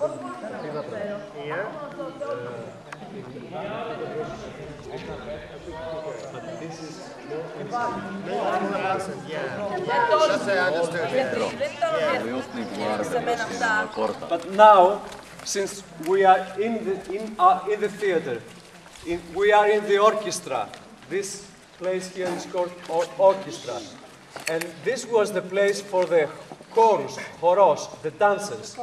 Here. But this is But now, since we are in the theater, we are in the orchestra. This place here is called orchestra. And this was the place for the chorus, choros, the dancers.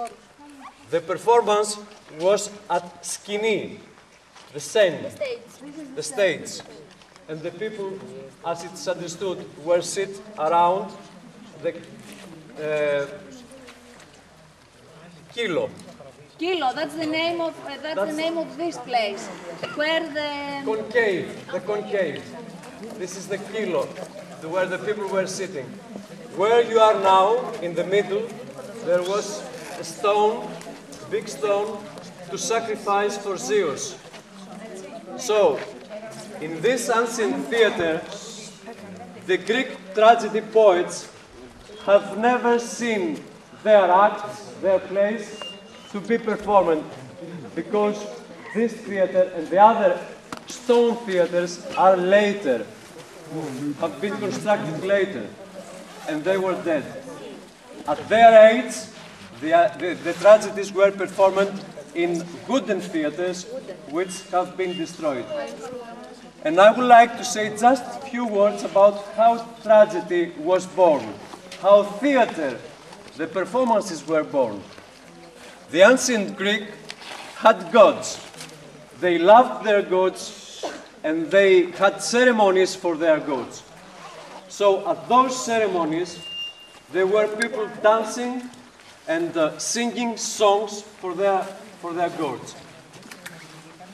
The performance was at skini, the scene, the stage. And the people, as it's understood, were sit around the kilo. Kilo, that's the name of this place, where the concave. This is the kilo, where the people were sitting. Where you are now, in the middle, there was a stone, big stone, to sacrifice for Zeus. So, in this ancient theater, the Greek tragedy poets have never seen their acts, their plays, to be performed, because this theater and the other stone theaters are later, have been constructed later, and they were dead. At their age, the tragedies were performed in wooden theaters, which have been destroyed. And I would like to say just a few words about how tragedy was born, how theater, the performances were born. The ancient Greek had gods. They loved their gods, and they had ceremonies for their gods. So at those ceremonies, there were people dancing and singing songs for their gods.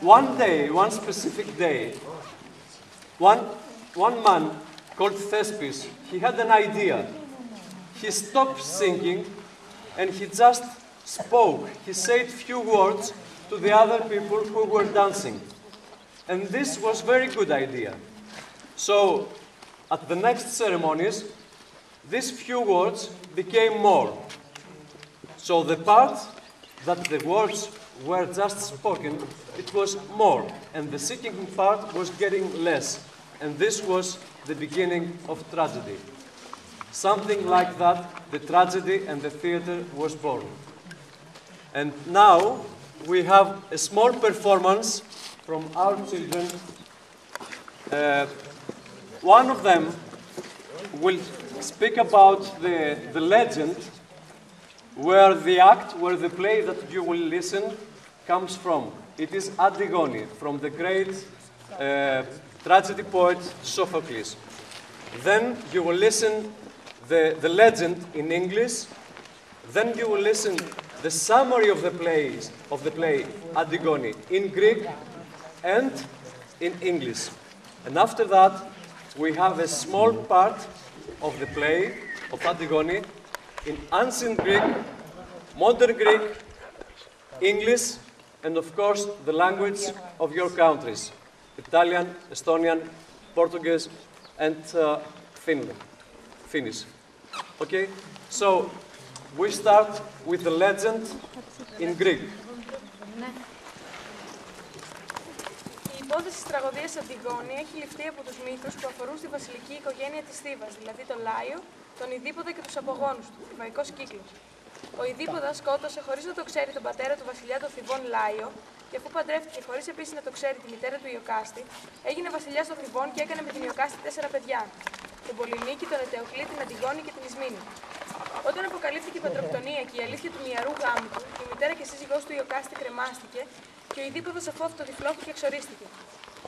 One day, one specific day, one man called Thespis, he had an idea. He stopped singing and he just spoke. He said few words to the other people who were dancing. And this was a very good idea. So at the next ceremonies, these few words became more. So the part that the words were just spoken, it was more. And the singing part was getting less. And this was the beginning of tragedy. Something like that, the tragedy and the theater was born. And now we have a small performance from our children. One of them will speak about the legend where the play that you will listen comes from. It is Antigoni, from the great tragedy poet Sophocles. Then you will listen the legend in English. Then you will listen the summary of the play Antigoni in Greek and in English. And after that, we have a small part of the play of Antigoni in ancient Greek, modern Greek, English, and of course the language of your countries, Italian, Estonian, Portuguese, and Finnish. Okay? So we start with the legend in Greek. Η υπόθεση της τραγωδίας Αντιγόνη έχει ληφθεί από τους μύθους που αφορούν στη βασιλική οικογένεια της Θήβας, δηλαδή τον Λάιο, τον Ιδίποδα και τους απογόνους του, θηβαϊκός κύκλος. Ο Ιδίποδας σκότωσε χωρίς να το ξέρει τον πατέρα του βασιλιά των Θηβών Λάιο, και αφού παντρεύτηκε χωρίς επίσης να το ξέρει τη μητέρα του Ιωκάστη, έγινε βασιλιάς των Θηβών και έκανε με την Ιωκάστη 4 παιδιά: τον Πολυνίκη, τον Ετεοκλή, την Αντιγόνη και την Ισμήνη. Όταν αποκαλύφθηκε η πατροκτονία και η αλήθεια του μυαρού γάμου του, η μητέρα και σύζυγός του Ιωκάστη κρεμάστηκε και ο Ιδίποδας αφού αυτοτυφλώθηκε εξορίστηκε.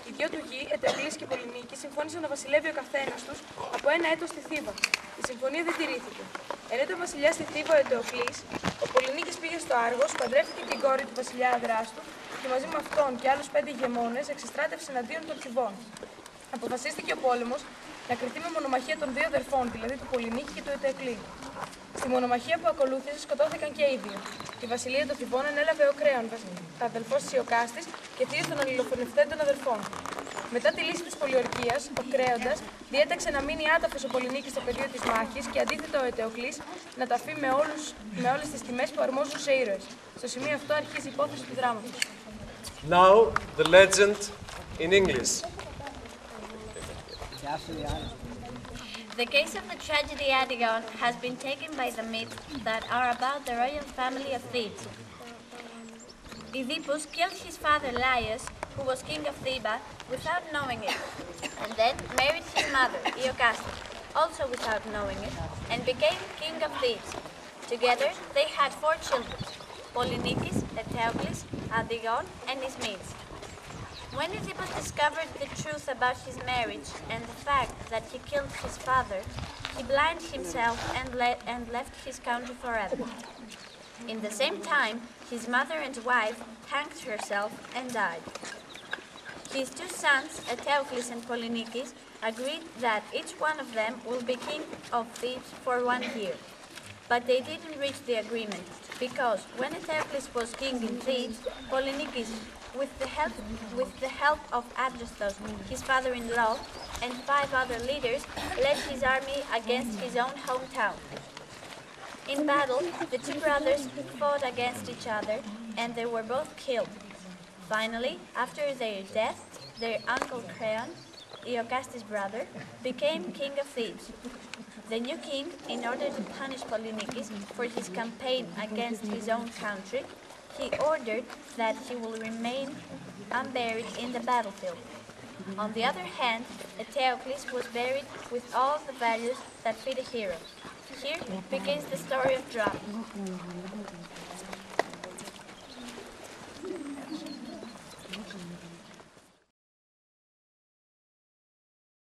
Οι δυο του γη, Ετεοκλής και Πολυνίκη, συμφώνησαν να βασιλεύει ο καθένας τους από ένα έτος στη Θήβα. Η συμφωνία δεν τηρήθηκε. Ενώ ήταν βασιλιάς στη Θήβα ο Ετεοκλής, ο Πολυνίκης πήγε στο Άργος, παντρεύτηκε την κόρη του βασιλιά Αδράστου και μαζί με αυτόν και άλλους 5 ηγεμόνες εξεστράτευσε εναντίον των Θηβών. Αποφασίστηκε ο πόλεμος να κριθεί με μονομαχία των 2 αδερφών, δηλαδή του Πολυνίκη και του Ετεοκλή. Στη μονομαχία που ακολούθησε σκοτώθηκαν και οι δύο. Τη βασιλεία των Θηβών ανέλαβε ο Κρέον, αδελφός της Ιωκάστης και θείος των αλληλοφωνευτέντων αδερφών. Μετά τη λύση της πολιορκίας, ο Κρέοντας διέταξε να μείνει άταφος ο Πολυνίκης στο πεδίο της μάχης και αντίθετα ο Ετεοκλής να ταφεί με όλες τις τιμές που αρμόζουν σε ήρωες. Στο σημείο αυτό αρχίζει η υπόθεση του δράματος. Now, the legend in English. The case of the tragedy Antigone has been taken by the myths that are about the royal family of Thebes. Oedipus killed his father Laius, who was king of Thebes, without knowing it, and then married his mother, Iocaste, also without knowing it, and became king of Thebes. Together, they had 4 children, Polynices, Eteocles, Antigone, and Ismenes. When Oedipus discovered the truth about his marriage and the fact that he killed his father, he blinded himself and left his country forever. In the same time, his mother and wife hanged herself and died. His 2 sons, Eteocles and Polynices, agreed that each one of them will be king of Thebes for 1 year. But they didn't reach the agreement, because when Eteocles was king in Thebes, Polynices, with the help of Adrastos, his father-in-law, and 5 other leaders, led his army against his own hometown. In battle, the 2 brothers fought against each other, and they were both killed. Finally, after their death, their uncle Creon, Iocaste's brother, became king of Thebes. The new king, in order to punish Polynices for his campaign against his own country, he ordered that he will remain unburied in the battlefield. On the other hand, Eteocles was buried with all the values that fit a hero. Here begins the story of drama.